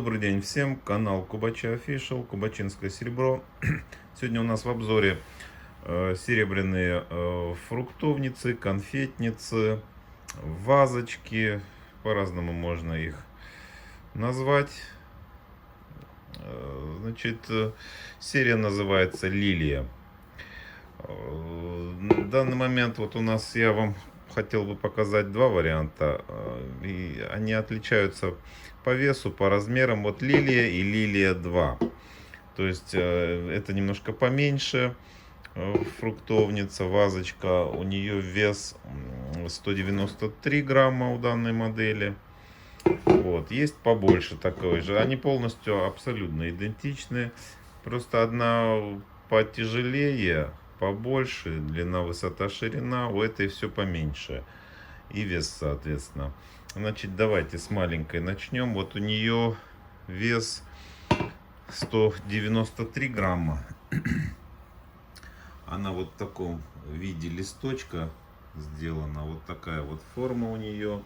Добрый день всем, канал Кубача Official, Кубачинское серебро. Сегодня у нас в обзоре серебряные фруктовницы, конфетницы, вазочки, по-разному можно их назвать. Серия называется Лилия. На данный момент вот у нас я вам хотел бы показать два варианта, и они отличаются по весу, по размерам. Вот Лилия и Лилия 2. То есть это немножко поменьше фруктовница, вазочка. У нее вес 193 грамма у данной модели. Вот, есть побольше такой же. Они полностью абсолютно идентичны. Просто одна потяжелее, побольше, длина, высота, ширина. У этой все поменьше. И вес, соответственно. Значит, давайте с маленькой начнем. Вот у нее вес 193 грамма. Она вот в таком виде листочка сделана. Вот такая вот форма у нее.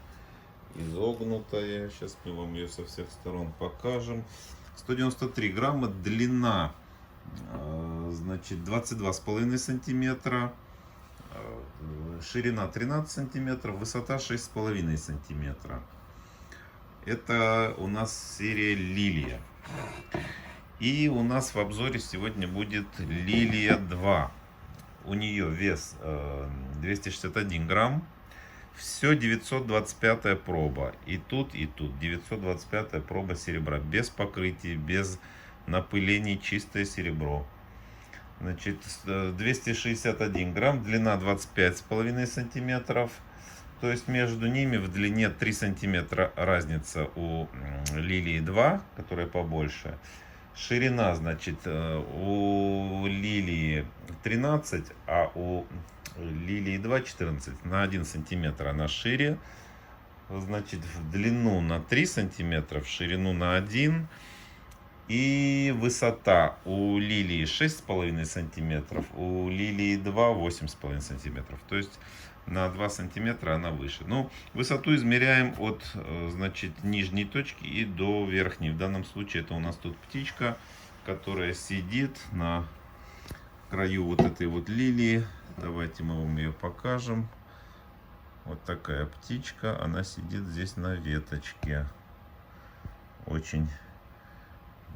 Изогнутая. Сейчас мы вам ее со всех сторон покажем. 193 грамма. Длина, значит, 22,5 сантиметра. Ширина 13 сантиметров. Высота 6,5 сантиметра. Это у нас серия Лилия. И у нас в обзоре сегодня будет Лилия 2. У нее вес 261 грамм. Все 925 проба. И тут 925 проба серебра. Без покрытия, без напылений, чистое серебро. Значит, 261 грамм. Длина 25,5 сантиметров. То есть между ними в длине 3 сантиметра разница у Лилии 2, которая побольше. Ширина, значит, у Лилии 13, а у Лилии 2 14. На 1 сантиметр она шире. Значит, в длину на 3 сантиметра, в ширину на 1. И высота у Лилии 6,5 сантиметров, у Лилии 2 8,5 сантиметров. То есть на 2 сантиметра она выше. Ну, высоту измеряем от, значит, нижней точки и до верхней. В данном случае это у нас тут птичка, которая сидит на краю вот этой вот лилии. Давайте мы вам ее покажем. Вот такая птичка. Она сидит здесь на веточке. Очень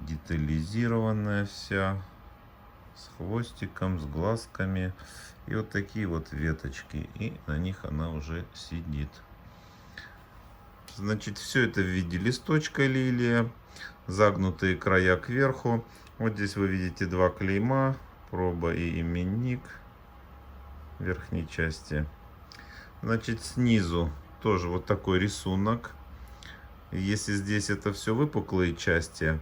детализированная вся. С хвостиком, с глазками. И вот такие вот веточки. И на них она уже сидит. Значит, все это в виде листочка лилия. Загнутые края кверху. Вот здесь вы видите два клейма. Проба и именник. В верхней части. Значит, снизу тоже вот такой рисунок. Если здесь это все выпуклые части,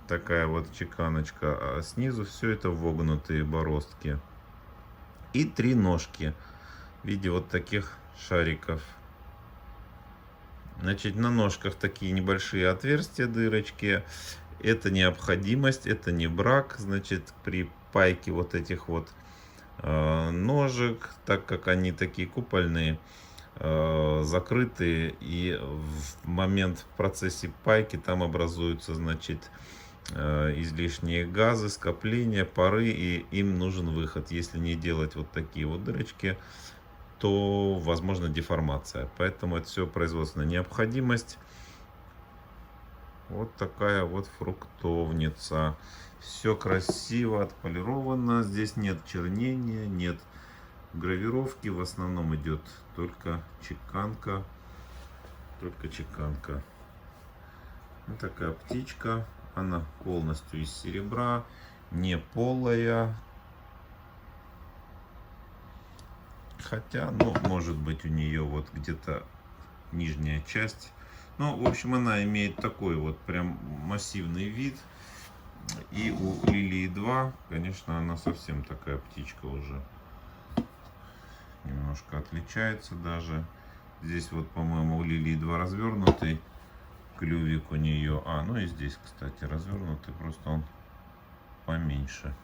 такая вот чеканочка, а снизу все это вогнутые бороздки. И 3 ножки в виде вот таких шариков. Значит, на ножках такие небольшие отверстия, дырочки. Это необходимость, это не брак. Значит, при пайке вот этих вот ножек, так как они такие купольные, закрытые, и в момент в процессе пайки там образуются, значит, излишние газы, скопления, пары, и им нужен выход. Если не делать вот такие вот дырочки, то возможна деформация. Поэтому это все производственная необходимость. Вот такая вот фруктовница. Все красиво отполировано. Здесь нет чернения, нет гравировки. В основном идет только чеканка. Только чеканка. Вот такая птичка. Она полностью из серебра, не полая. Хотя, ну, может быть, у нее вот где-то нижняя часть. Ну, в общем, она имеет такой вот прям массивный вид. И у Лилии 2, конечно, она совсем такая птичка уже. Немножко отличается даже. Здесь вот, по-моему, у Лилии 2 развернутый клювик у нее. Ну и здесь, кстати, развернутый, просто он поменьше.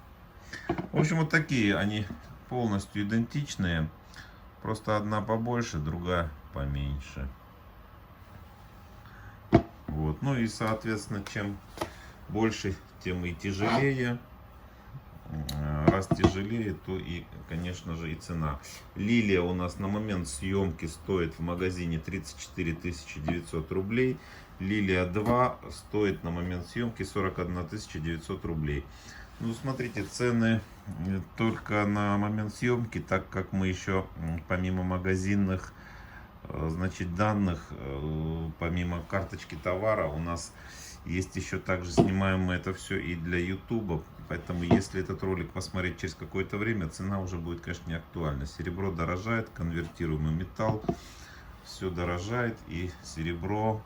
В общем, вот такие они полностью идентичные. Просто одна побольше, другая поменьше. Вот. Вот. Ну и, соответственно, чем больше, тем и тяжелее. Раз тяжелее, то и, конечно же, и цена. Лилия у нас на момент съемки стоит в магазине 34 900 рублей. Лилия 2 стоит на момент съемки 41 900 рублей. Ну, смотрите, цены только на момент съемки, так как мы еще помимо магазинных, значит, данных, помимо карточки товара, у нас есть еще также снимаем мы это все и для YouTube. Поэтому, если этот ролик посмотреть через какое-то время, цена уже будет, конечно, не актуальна. Серебро дорожает, конвертируемый металл, все дорожает, и серебро,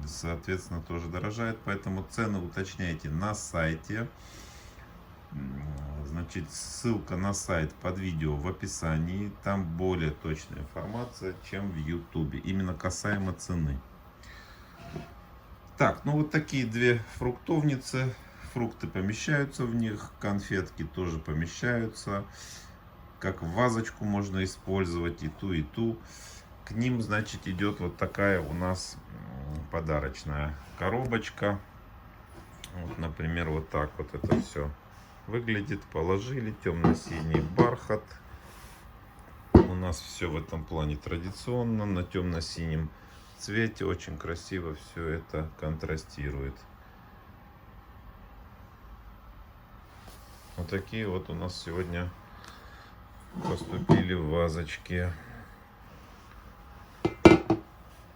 соответственно, тоже дорожает. Поэтому цены уточняйте на сайте. Значит, ссылка на сайт под видео в описании. Там более точная информация, чем в YouTube. Именно касаемо цены. Так, ну вот такие две фруктовницы. Фрукты помещаются в них, конфетки тоже помещаются. Как в вазочку можно использовать и ту, и ту. К ним, значит, идет вот такая у нас подарочная коробочка. Вот, например, вот так вот это все выглядит. Положили темно-синий бархат. У нас все в этом плане традиционно. На темно-синем цвете очень красиво все это контрастирует. Вот такие вот у нас сегодня поступили в вазочки.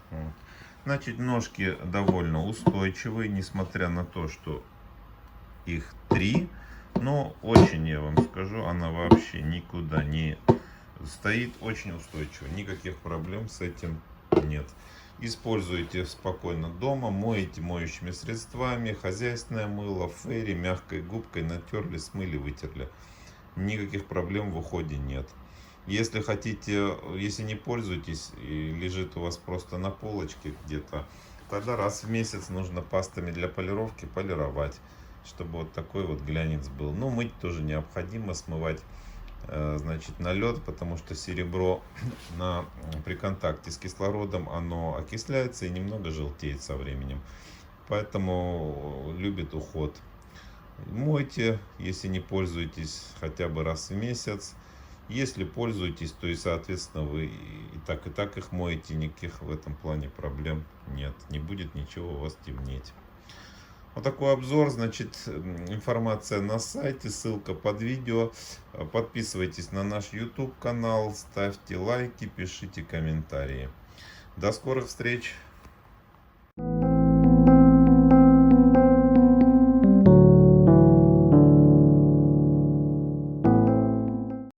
Вот. Значит, ножки довольно устойчивые, несмотря на то, что их 3. Но очень, я вам скажу, она вообще никуда не стоит, очень устойчиво. Никаких проблем с этим нет. Используйте спокойно дома, моете моющими средствами, хозяйственное мыло, фейри, мягкой губкой натерли, смыли, вытерли. Никаких проблем в уходе нет. Если хотите, если не пользуетесь и лежит у вас просто на полочке где-то, тогда раз в месяц нужно пастами для полировки полировать, чтобы вот такой вот глянец был. Ну, мыть тоже необходимо, смывать, значит, налет, потому что серебро при контакте с кислородом оно окисляется и немного желтеет со временем, поэтому любит уход. Мойте, если не пользуетесь, хотя бы раз в месяц. Если пользуетесь, то и, соответственно, вы и так их моете, никаких в этом плане проблем нет, не будет ничего у вас темнеть. Вот такой обзор, значит, информация на сайте, ссылка под видео. Подписывайтесь на наш YouTube канал, ставьте лайки, пишите комментарии. До скорых встреч!